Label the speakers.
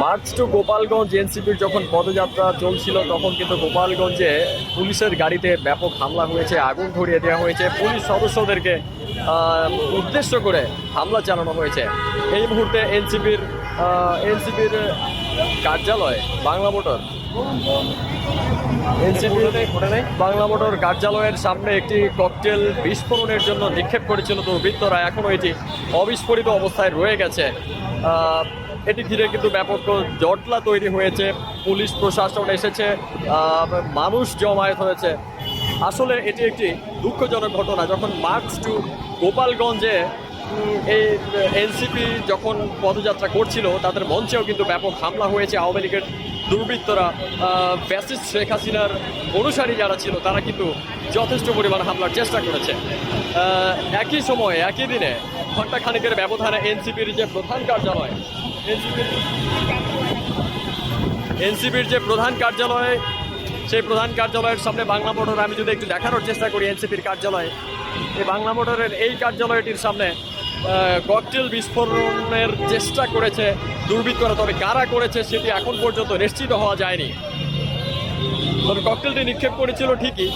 Speaker 1: March two Gopalganj এনসিপির যখন পদযাত্রা চলছিল তখন কিন্তু গোপালগঞ্জে পুলিশের গাড়িতে ব্যাপক হামলা হয়েছে, আগুন ধরিয়ে দেওয়া হয়েছে, পুলিশ সদস্যদেরকে উদ্দেশ্য করে হামলা চালানো হয়েছে। এই মুহূর্তে এনসিপির কার্যালয় বাংলা মোটর কার্যালয়ের সামনে একটি ককটেল বিস্ফোরণের জন্য নিক্ষেপ করেছিল দুর্বৃত্তরা। এখনও এটি অবিস্ফোরিত অবস্থায় রয়ে গেছে। এটি ঘিরে কিন্তু ব্যাপক জটলা তৈরি হয়েছে, পুলিশ প্রশাসন এসেছে, মানুষ জমায়েত হয়েছে। আসলে এটি একটি দুঃখজনক ঘটনা। যখন মার্চ টু গোপালগঞ্জে এই এনসিপি যখন পদযাত্রা করছিল তাদের মঞ্চেও কিন্তু ব্যাপক হামলা হয়েছে। আওয়ামী লীগের দুর্বৃত্তরা, ফ্যাসিস্ট শেখ হাসিনার অনুসারী যারা ছিল তারা কিন্তু যথেষ্ট পরিমাণ হামলার চেষ্টা করেছে। একই সময়ে একই দিনে ঘণ্টাখানেকের ব্যবধানে এনসিপির যে প্রধান কার্যালয় সেই প্রধান কার্যালয়ের সামনে বাংলা মোটর, আমি যদি একটু দেখানোর চেষ্টা করি এনসিপির কার্যালয়, এই বাংলা মোটরের এই কার্যালয়টির সামনে ককটেল বিস্ফোরণের চেষ্টা করেছে দুর্বৃত্তরা। তবে কারা করেছে সেটি এখন পর্যন্ত নিশ্চিত হওয়া যায়নি। তবে ককটেলটি নিক্ষেপ করেছিল ঠিকই।